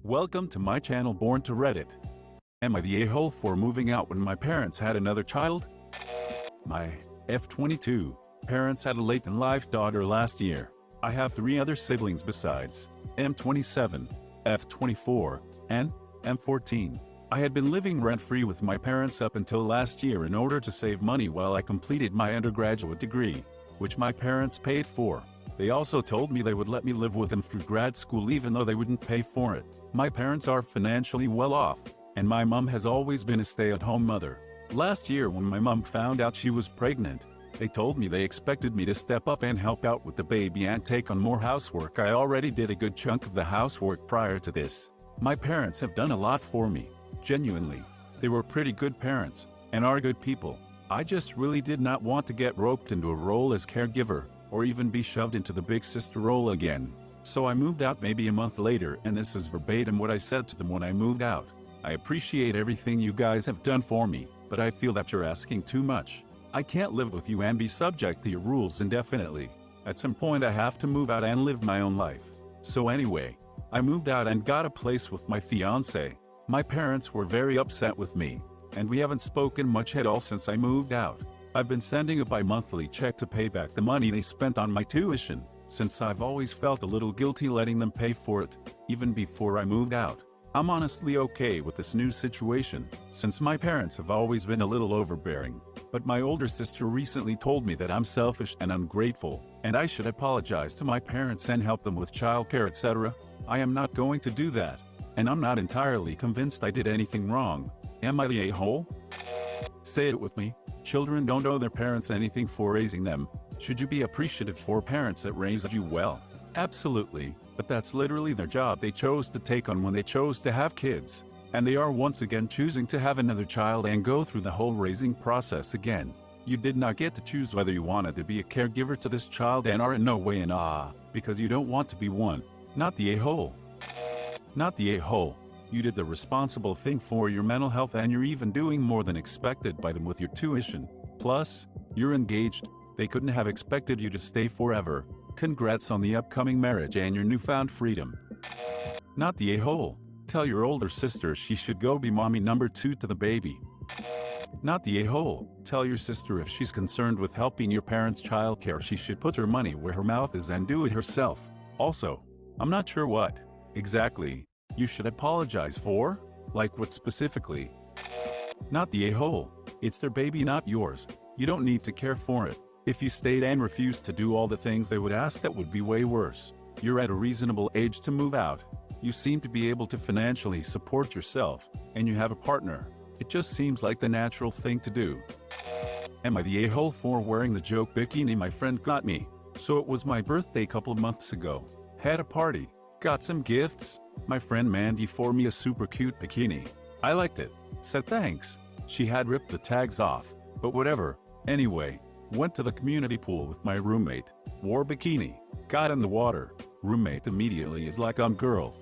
Welcome to my channel BornToReddit. Am I the a-hole for moving out when my parents had another child? My F22 parents had a late-in-life daughter last year. I have 3 other siblings besides M27, F24, and M14. I had been living rent-free with my parents up until last year in order to save money while I completed my undergraduate degree, which my parents paid for. They also told me they would let me live with them through grad school even though they wouldn't pay for it. My parents are financially well off, and my mom has always been a stay-at-home mother. Last year when my mom found out she was pregnant, they told me they expected me to step up and help out with the baby and take on more housework. I already did a good chunk of the housework prior to this. My parents have done a lot for me. Genuinely. They were pretty good parents, and are good people. I just really did not want to get roped into a role as caregiver, or even be shoved into the big sister role again. So I moved out maybe a month later, and this is verbatim what I said to them when I moved out. I appreciate everything you guys have done for me, but I feel that you're asking too much. I can't live with you and be subject to your rules indefinitely. At some point I have to move out and live my own life. So anyway, I moved out and got a place with my fiance. My parents were very upset with me, and we haven't spoken much at all since I moved out. I've been sending a bi-monthly check to pay back the money they spent on my tuition, since I've always felt a little guilty letting them pay for it, even before I moved out. I'm honestly okay with this new situation, since my parents have always been a little overbearing. But my older sister recently told me that I'm selfish and ungrateful, and I should apologize to my parents and help them with childcare, etc. I am not going to do that, and I'm not entirely convinced I did anything wrong. Am I the a-hole? Say it with me. Children don't owe their parents anything for raising them. Should you be appreciative for parents that raised you well? Absolutely, but that's literally their job they chose to take on when they chose to have kids. And they are once again choosing to have another child and go through the whole raising process again. You did not get to choose whether you wanted to be a caregiver to this child and are in no way in awe, because you don't want to be one. Not the a-hole. Not the a-hole. You did the responsible thing for your mental health, and you're even doing more than expected by them with your tuition. Plus, you're engaged. They couldn't have expected you to stay forever. Congrats on the upcoming marriage and your newfound freedom. Not the a-hole. Tell your older sister she should go be mommy number 2 to the baby. Not the a-hole. Tell your sister if she's concerned with helping your parents' childcare, she should put her money where her mouth is and do it herself. Also, I'm not sure what exactly you should apologize for? Like what specifically? Not the a-hole. It's their baby, not yours. You don't need to care for it. If you stayed and refused to do all the things they would ask, that would be way worse. You're at a reasonable age to move out. You seem to be able to financially support yourself, and you have a partner. It just seems like the natural thing to do. Am I the a-hole for wearing the joke bikini my friend got me? So it was my birthday a couple months ago. Had a party. Got some gifts. My friend Mandy for me a super cute bikini. I liked it. Said thanks. She had ripped the tags off, but whatever. Anyway, went to the community pool with my roommate. Wore bikini. Got in the water. Roommate immediately is like, girl.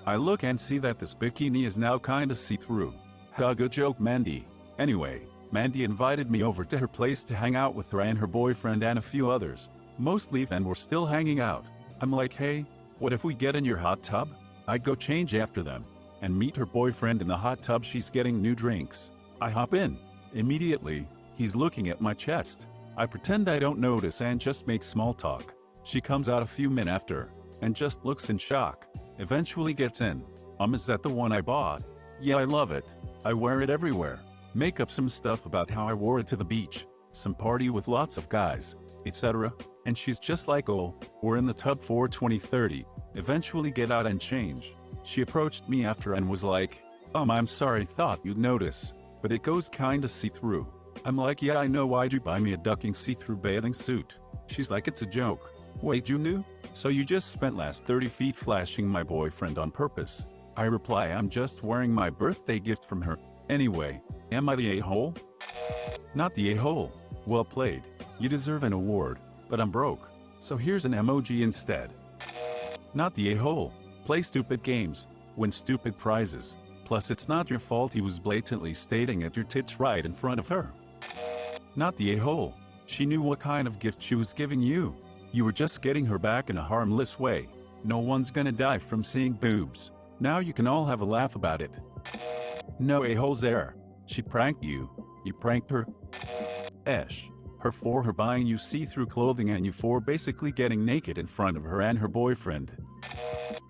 I look and see that this bikini is now kinda see-through. Ha, good joke, Mandy. Anyway, Mandy invited me over to her place to hang out with her and her boyfriend and a few others. Most leave and we're still hanging out. I'm like, hey, what if we get in your hot tub? I'd go change after them, and meet her boyfriend in the hot tub. She's getting new drinks. I hop in. Immediately, he's looking at my chest. I pretend I don't notice and just make small talk. She comes out a few minutes after, and just looks in shock. Eventually gets in. Is that the one I bought? Yeah, I love it. I wear it everywhere. Make up some stuff about how I wore it to the beach, some party with lots of guys, etc. And she's just like, oh, we're in the tub for 20-30. Eventually get out and change. She approached me after and was like, I'm sorry, thought you'd notice, but it goes kinda see-through. I'm like, yeah, I know, why'd you buy me a ducking see-through bathing suit? She's like, it's a joke. Wait, you knew? So you just spent last 30 feet flashing my boyfriend on purpose? I reply, I'm just wearing my birthday gift from her. Anyway, am I the a-hole? Not the a-hole. Well played. You deserve an award, but I'm broke. So here's an emoji instead. Not the a-hole. Play stupid games. Win stupid prizes. Plus it's not your fault he was blatantly stating at your tits right in front of her. Not the a-hole. She knew what kind of gift she was giving you. You were just getting her back in a harmless way. No one's gonna die from seeing boobs. Now you can all have a laugh about it. No a-holes there. She pranked you. You pranked her. Esh. Her for her buying you see-through clothing and you for basically getting naked in front of her and her boyfriend.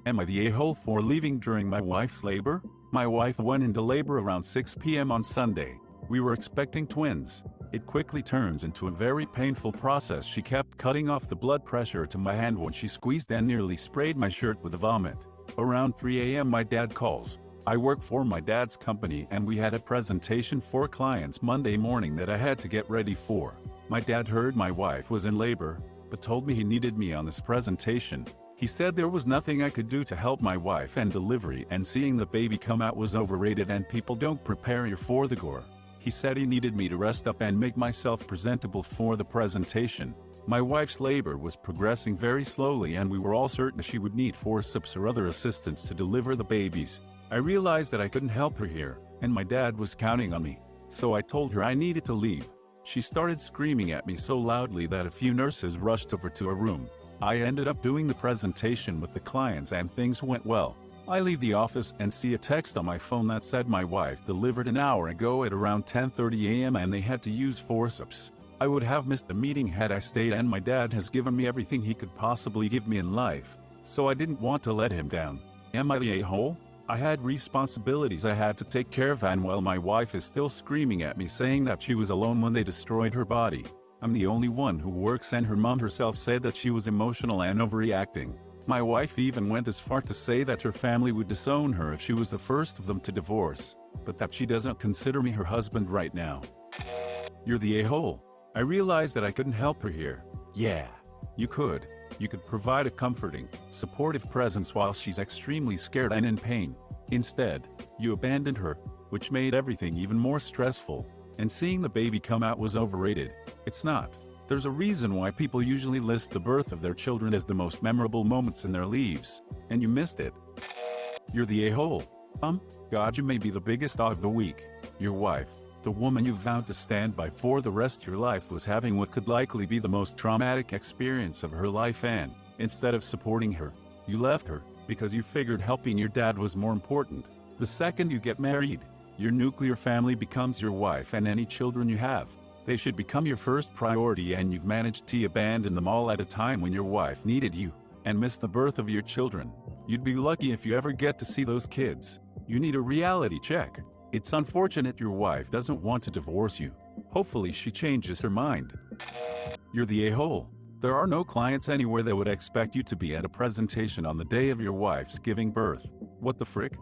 Am I the a-hole for leaving during my wife's labor? My wife went into labor around 6 p.m. on Sunday. We were expecting twins. It quickly turns into a very painful process. She kept cutting off the blood pressure to my hand when she squeezed and nearly sprayed my shirt with vomit. Around 3 a.m. my dad calls. I work for my dad's company and we had a presentation for clients Monday morning that I had to get ready for. My dad heard my wife was in labor, but told me he needed me on this presentation. He said there was nothing I could do to help my wife and delivery and seeing the baby come out was overrated and people don't prepare you for the gore. He said he needed me to rest up and make myself presentable for the presentation. My wife's labor was progressing very slowly and we were all certain she would need forceps or other assistance to deliver the babies. I realized that I couldn't help her here, and my dad was counting on me. So I told her I needed to leave. She started screaming at me so loudly that a few nurses rushed over to her room. I ended up doing the presentation with the clients and things went well. I leave the office and see a text on my phone that said my wife delivered an hour ago at around 10:30 a.m. and they had to use forceps. I would have missed the meeting had I stayed, and my dad has given me everything he could possibly give me in life, so I didn't want to let him down. Am I the a-hole? I had responsibilities I had to take care of, and while my wife is still screaming at me saying that she was alone when they destroyed her body, I'm the only one who works, and her mom herself said that she was emotional and overreacting. My wife even went as far to say that her family would disown her if she was the first of them to divorce, but that she doesn't consider me her husband right now. You're the a-hole. I realized that I couldn't help her here. Yeah, you could. You could provide a comforting, supportive presence while she's extremely scared and in pain. Instead, you abandoned her, which made everything even more stressful. And seeing the baby come out was overrated. It's not. There's a reason why people usually list the birth of their children as the most memorable moments in their lives, and you missed it. You're the a-hole. God, you may be the biggest dog of the week. Your wife, the woman you vowed to stand by for the rest of your life, was having what could likely be the most traumatic experience of her life, and, instead of supporting her, you left her, because you figured helping your dad was more important. The second you get married, your nuclear family becomes your wife and any children you have. They should become your first priority, and you've managed to abandon them all at a time when your wife needed you, and miss the birth of your children. You'd be lucky if you ever get to see those kids. You need a reality check. It's unfortunate your wife doesn't want to divorce you. Hopefully she changes her mind. You're the a-hole. There are no clients anywhere that would expect you to be at a presentation on the day of your wife's giving birth. What the frick?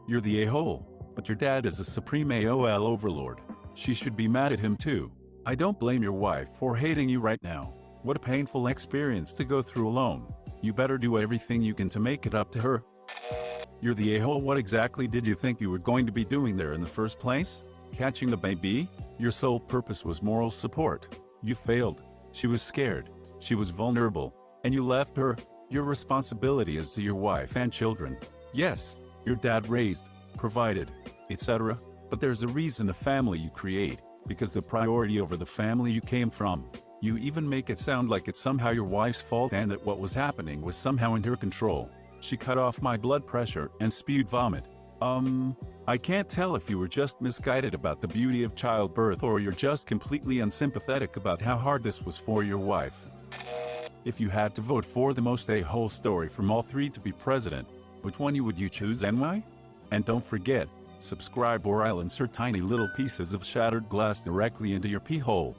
You're the a-hole. But your dad is a supreme AOL overlord. She should be mad at him too. I don't blame your wife for hating you right now. What a painful experience to go through alone. You better do everything you can to make it up to her. You're the a-hole. What exactly did you think you were going to be doing there in the first place? Catching the baby? Your sole purpose was moral support. You failed. She was scared. She was vulnerable. And you left her. Your responsibility is to your wife and children. Yes, your dad raised, provided, etc. But there's a reason the family you create, because the priority over the family you came from. You even make it sound like it's somehow your wife's fault and that what was happening was somehow in her control. She cut off my blood pressure and spewed vomit. I can't tell if you were just misguided about the beauty of childbirth or you're just completely unsympathetic about how hard this was for your wife. If you had to vote for the most a-hole story from all three to be president, which one would you choose and why? And don't forget, subscribe or I'll insert tiny little pieces of shattered glass directly into your pee hole.